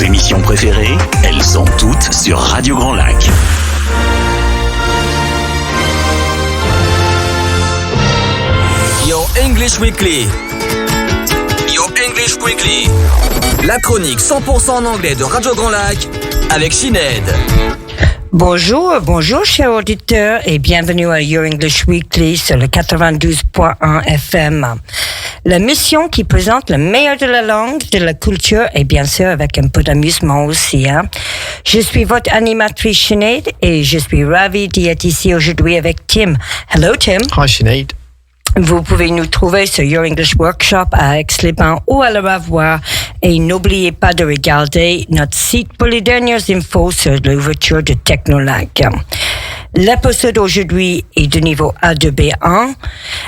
émissions préférées, elles sont toutes sur Radio Grand Lac. Your English Weekly. Your English Weekly. La chronique 100% en anglais de Radio Grand Lac avec Sinead. Bonjour chers auditeurs et bienvenue à Your English Weekly sur le 92.1 FM. La mission qui présente le meilleur de la langue, de la culture et bien sûr avec un peu d'amusement aussi. Je suis votre animatrice Sinead et je suis ravie d'y être ici aujourd'hui avec Tim. Hello Tim. Hi Sinead. Vous pouvez nous trouver sur Your English Workshop à Aix-les-Bains ou à le Ravoir. Et n'oubliez pas de regarder notre site pour les dernières infos sur l'ouverture de Technolac. L'épisode aujourd'hui est de niveau A2B1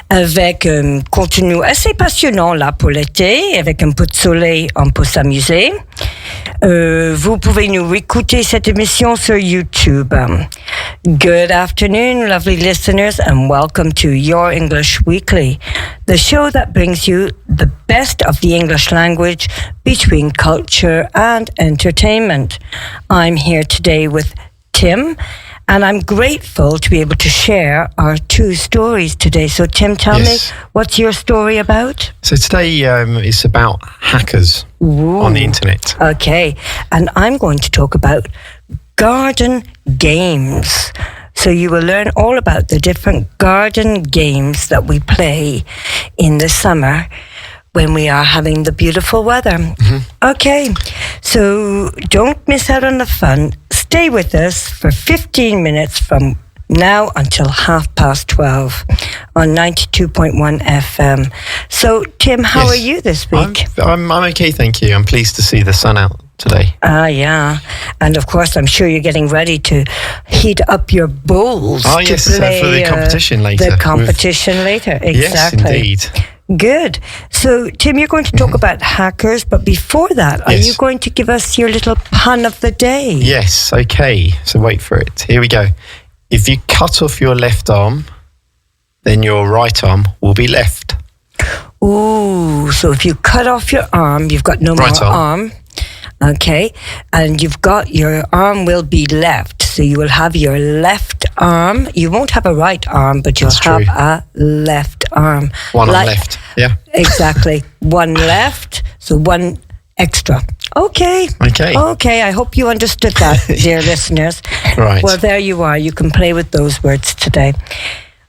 avec un contenu assez passionnant là pour l'été. Avec un peu de soleil, on peut s'amuser. Vous pouvez nous réécouter cette émission sur YouTube. Good afternoon, lovely listeners, and welcome to Your English Weekly, the show that brings you the best of the English language between culture and entertainment. I'm here today with Tim, and I'm grateful to be able to share our two stories today. So, Tim, tell me, what's your story about? So today it's about hackers on the internet. Okay, and I'm going to talk about garden games. So you will learn all about the different garden games that we play in the summer when we are having the beautiful weather. Mm-hmm. Okay, so don't miss out on the fun. Stay with us for 15 minutes from now until 12:30 on 92.1 FM. So, Tim, how are you this week? I'm okay, thank you. I'm pleased to see the sun out today. Yeah. And of course, I'm sure you're getting ready to heat up your bowls. Oh, yes, to play, for the competition later. The competition later, exactly. Yes, indeed. Good. So, Tim, you're going to talk about hackers, but before that, are you going to give us your little pun of the day? Yes, okay. So wait for it. Here we go. If you cut off your left arm, then your right arm will be left. Ooh, so if you cut off your arm, you've got no more arm. Okay, and your arm will be left. So you will have your left arm. You won't have a right arm, but you'll have a left arm. One arm left, yeah. Exactly. One left, so one extra. Okay, I hope you understood that, dear listeners. Right. Well, there you are. You can play with those words today.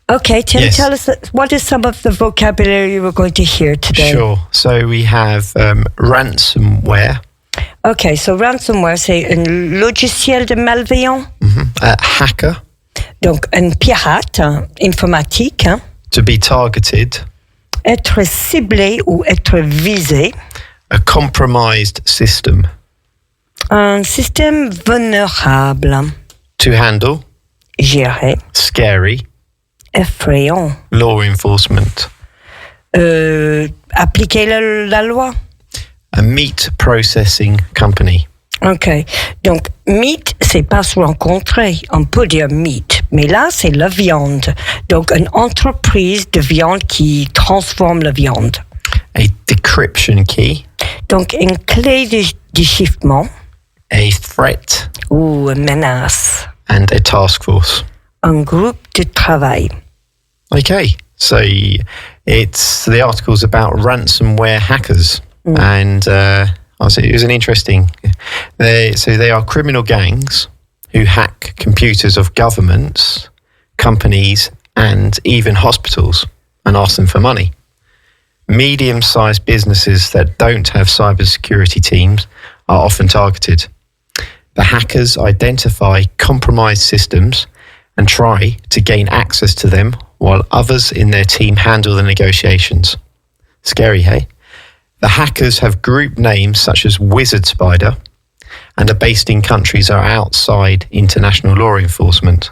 Okay, Tim, tell us what is some of the vocabulary we're going to hear today? Sure. So we have ransomware. Okay, so ransomware, c'est un logiciel de malveillant. Hacker. Donc, un pirate informatique. To be targeted. Être ciblé ou être visé. A compromised system. Un système vulnérable. To handle. Gérer. Scary. Effrayant. Law enforcement. Appliquer la loi. A meat processing company. OK. Donc, meat, c'est pas se rencontrer. On peut dire meat. Mais là, c'est la viande. Donc, une entreprise de viande qui transforme la viande. A decryption key. Donc, une clé de déchiffrement. A threat. Ou une menace. And a task force. Un groupe de travail. Okay, so the article's about ransomware hackers. And it was an interesting. They are criminal gangs who hack computers of governments, companies, and even hospitals and ask them for money. Medium-sized businesses that don't have cybersecurity teams are often targeted. The hackers identify compromised systems and try to gain access to them while others in their team handle the negotiations. Scary, hey? The hackers have group names such as Wizard Spider and are based in countries that are outside international law enforcement.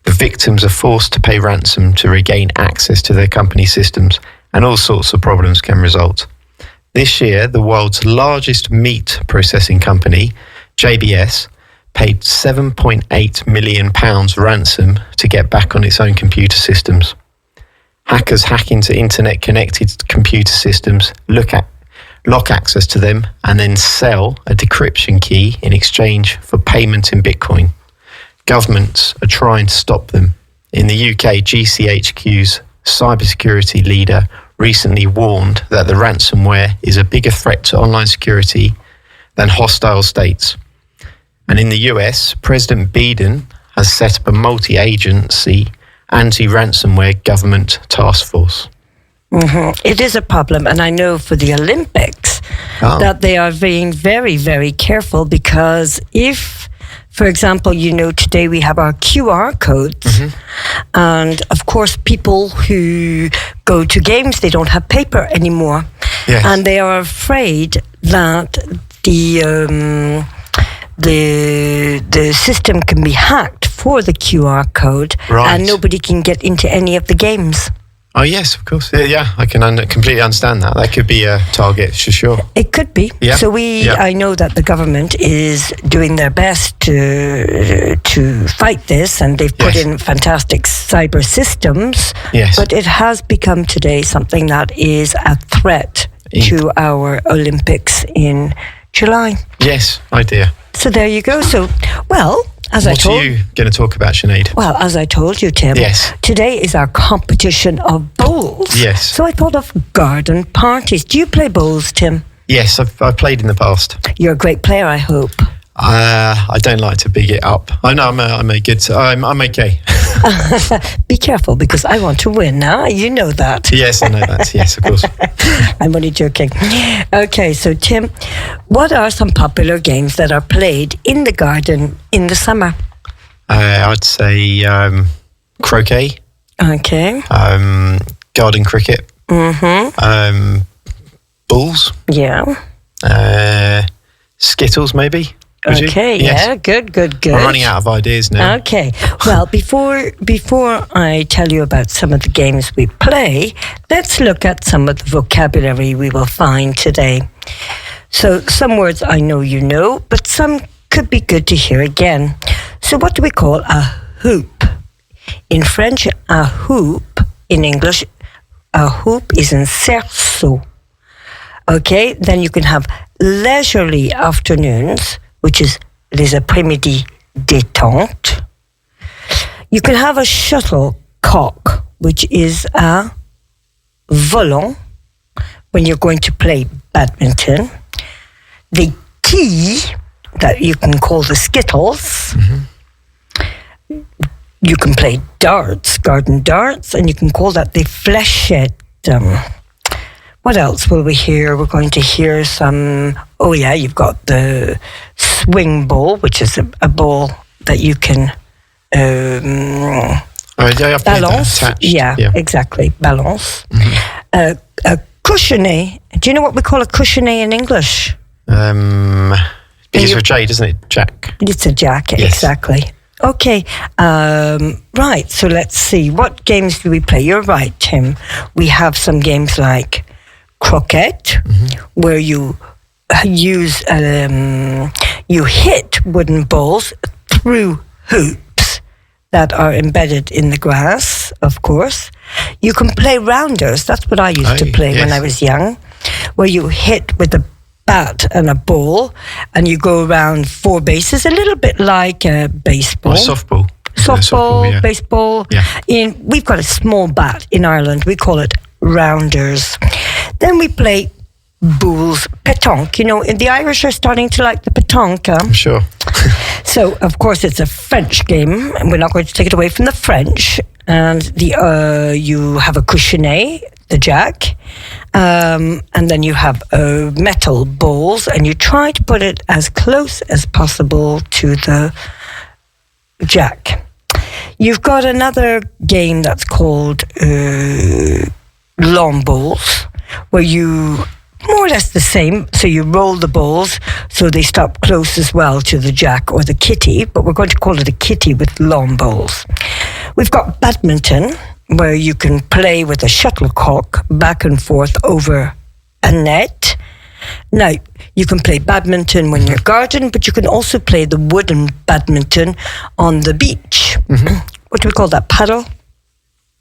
The victims are forced to pay ransom to regain access to their company systems, and all sorts of problems can result. This year, the world's largest meat processing company, JBS, paid £7.8 million ransom to get back on its own computer systems. Hackers hack into internet-connected computer systems, look lock access to them, and then sell a decryption key in exchange for payment in Bitcoin. Governments are trying to stop them. In the UK, GCHQ's cybersecurity leader recently warned that the ransomware is a bigger threat to online security than hostile states. And in the US, President Biden has set up a multi-agency anti-ransomware government task force. It is a problem, and I know for the Olympics that they are being very, very careful, because if, for example, today we have our QR codes, and of course people who go to games, they don't have paper anymore. Yes. And they are afraid that the system can be hacked for the QR code, right, and nobody can get into any of the games. Oh, yes, of course. Yeah, I can completely understand that. That could be a target, for sure. It could be. Yeah. So I know that the government is doing their best to fight this, and they've put in fantastic cyber systems. Yes. But it has become today something that is a threat to our Olympics in July. Yes, idea. So there you go. So, as what are you going to talk about, Sinead? Well, as I told you, Tim, today is our competition of bowls. Yes. So I thought of garden parties. Do you play bowls, Tim? Yes, I've played in the past. You're a great player, I hope. I don't like to big it up. I know I'm okay. Be careful, because I want to win now. You know that. Yes, I know that. Yes, of course. I'm only joking. Okay, so Tim, what are some popular games that are played in the garden in the summer? I'd say croquet. Okay. Garden cricket. Bulls. Yeah. Skittles, maybe. Okay, yeah, good. I'm running out of ideas now. Okay, well, before I tell you about some of the games we play, let's look at some of the vocabulary we will find today. So some words I know you know, but some could be good to hear again. So what do we call a hoop? In French, a hoop. In English, a hoop is un cerceau. Okay, then you can have leisurely afternoons, which is les après-midi détente. You can have a shuttlecock, which is a volant, when you're going to play badminton. The key, that you can call the skittles. You can play darts, garden darts, and you can call that the fléchette. What else will we hear? We're going to hear some... Oh, yeah, you've got the swing ball, which is a ball that you can... balance. Yeah, exactly. Balance. A coushinet. Do you know what we call a coushinet in English? Begins with J, doesn't it? Jack. It's a jack, yes. Exactly. Okay, right, so let's see. What games do we play? You're right, Tim. We have some games like croquet, where you use you hit wooden balls through hoops that are embedded in the grass, of course. You can play rounders. That's what I used to play when I was young, where you hit with a bat and a ball, and you go around 4 bases, a little bit like a baseball. Or softball. Softball, baseball. Yeah. We've got a small bat in Ireland. We call it rounders. Then we play boules, pétanque. The Irish are starting to like the pétanque. I'm sure. So, of course, it's a French game, and we're not going to take it away from the French. And you have a coushinet, the jack, and then you have metal balls, and you try to put it as close as possible to the jack. You've got another game that's called long balls, where you more or less the same. So you roll the balls so they stop close as well to the jack or the kitty, but we're going to call it a kitty with long balls. We've got badminton, where you can play with a shuttlecock back and forth over a net. Now, you can play badminton when you're garden, but you can also play the wooden badminton on the beach. What do we call that? Paddle?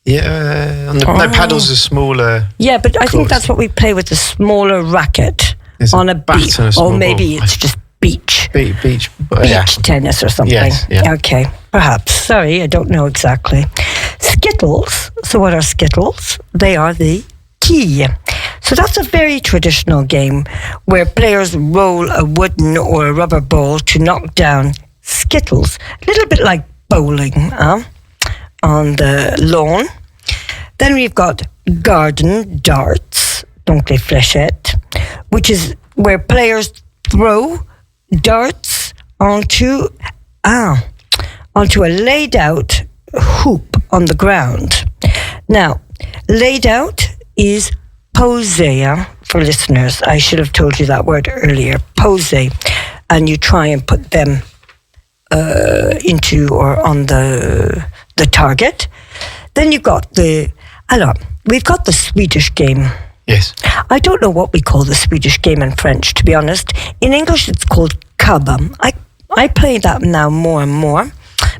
Yeah, no, paddles are smaller. Yeah, but I think that's what we play with, the smaller racket on a beach. Or maybe it's just beach. Beach tennis or something. Yes, yeah. Okay, perhaps. Sorry, I don't know exactly. Skittles. So what are Skittles? They are the key. So that's a very traditional game where players roll a wooden or a rubber ball to knock down Skittles. A little bit like bowling on the lawn. Then we've got garden darts, donc les fléchettes, which is where players throw darts onto a laid out hoop on the ground. Now, laid out is posé, for listeners. I should have told you that word earlier. Posé. And you try and put them into or on the target. Then you've got we've got the Swedish game. Yes. I don't know what we call the Swedish game in French, to be honest. In English, it's called Kabba. I play that now more and more,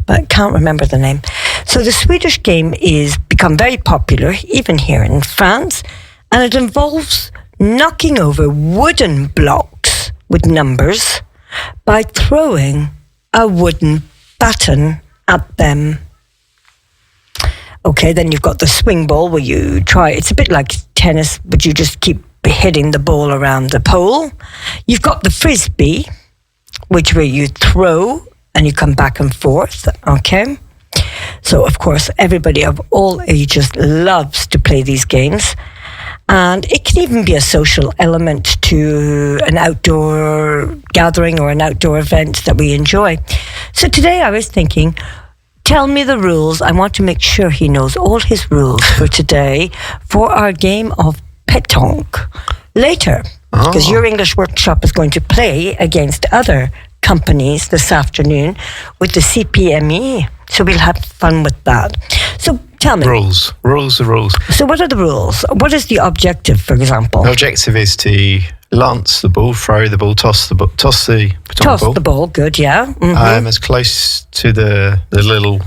but I can't remember the name. So the Swedish game is become very popular, even here in France, and it involves knocking over wooden blocks with numbers by throwing a wooden baton at them. Okay, then you've got the swing ball where you try, it's a bit like tennis, but you just keep hitting the ball around the pole. You've got the frisbee, which where you throw and you come back and forth, okay? So, of course, everybody of all ages loves to play these games. And it can even be a social element to an outdoor gathering or an outdoor event that we enjoy. So today I was thinking, tell me the rules. I want to make sure he knows all his rules for today for our game of pétanque later. Because your English workshop is going to play against other companies this afternoon with the CPME. So we'll have fun with that. So tell me. Rules. So what are the rules? What is the objective, for example? The objective is to lance the ball, throw the ball, toss the pétanque ball. Toss the ball, good, yeah. Mm-hmm. As close to the little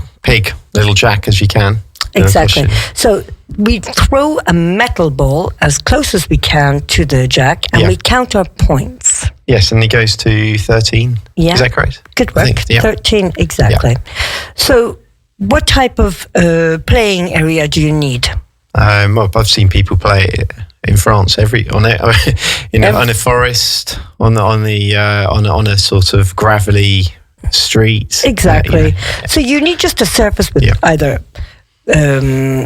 jack as you can. Exactly. So we throw a metal ball as close as we can to the jack, and we count our points. Yes, and it goes to 13. Yeah. Is that correct? Good work. 13, exactly. Yeah. So what type of playing area do you need? Well, I've seen people play it in France on a forest, on a sort of gravelly street. Exactly. So you need just a surface with either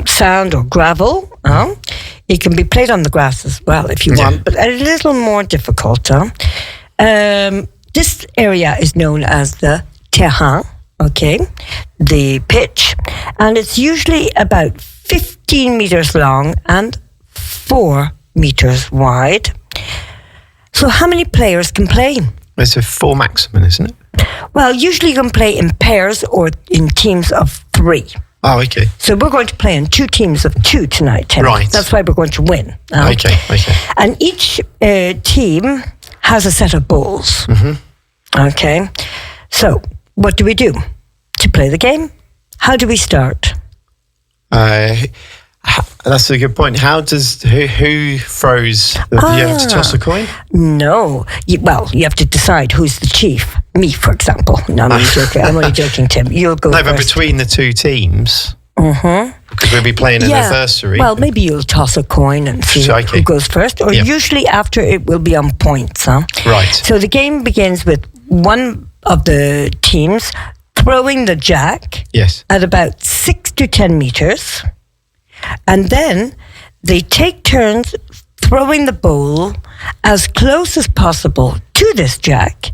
sand or gravel. It can be played on the grass as well if you want, but a little more difficult. This area is known as the terrain, the pitch, and it's usually about 15 meters long and 4 meters wide. So how many players can play? It's a 4 maximum, isn't it? Well, usually you can play in pairs or in teams of 3. Oh, okay. So we're going to play in 2 teams of 2 tonight, Tim. Right. That's why we're going to win. Okay. And each team has a set of balls. Mm-hmm. Okay. So what do we do to play the game? How do we start? That's a good point. Who throws? You have to toss a coin? No. You have to decide who's the chief. Me, for example. No, I'm only joking. I'm only joking, Tim. You'll go first. No, but between the 2 teams, because we'll be playing an adversary. Well, maybe you'll toss a coin and see who goes first. Or usually after it will be on points. Right. So the game begins with one of the teams throwing the jack at about 6 to 10 meters. And then they take turns throwing the ball as close as possible to this jack.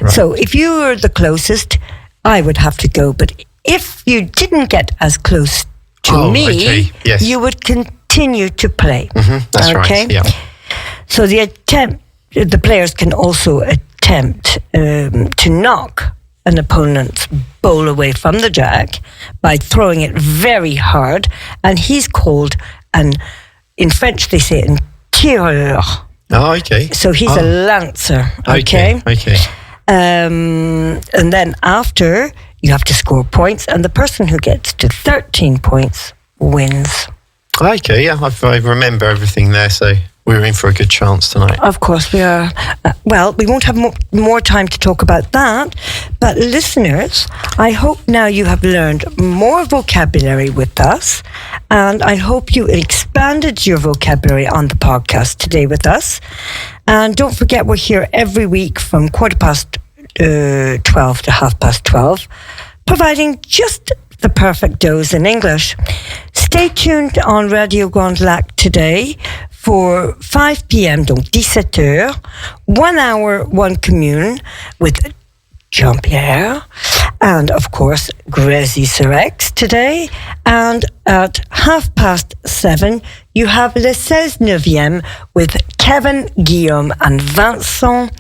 Right. So if you were the closest, I would have to go. But if you didn't get as close to me, you would continue to play. Mm-hmm. That's right. Yeah. So the players can also attempt to knock an opponent's ball away from the jack by throwing it very hard, and he's called in French they say un tireur. Oh, okay. So he's a lancer. Okay. And then after you have to score points, and the person who gets to 13 points wins. Okay, yeah, I remember everything there, so we're in for a good chance tonight. Of course we are. Well, we won't have more time to talk about that, but listeners, I hope now you have learned more vocabulary with us, and I hope you expanded your vocabulary on the podcast today with us. And don't forget, we're here every week from 12:15 to 12:30, providing just the perfect dose in English. Stay tuned on Radio Grand Lac today for 5 p.m, donc 17h, 1 hour, 1 commune with Jean-Pierre, and of course, Grésy sur Aix today. And at 7:30, you have Le 16/9 with Kevin, Guillaume, and Vincent,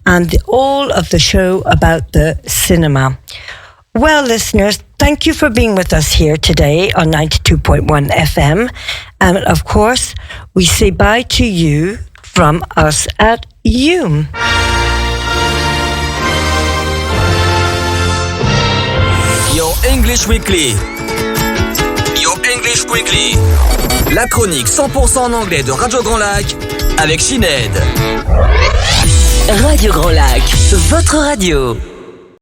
and all of the show about the cinema. Well, listeners, thank you for being with us here today on 92.1 FM. And of course, we say bye to you from us at you. Your English Weekly. Your English Weekly. La chronique 100% en anglais de Radio Grand Lac avec Sinead. Radio Grand Lac, votre radio.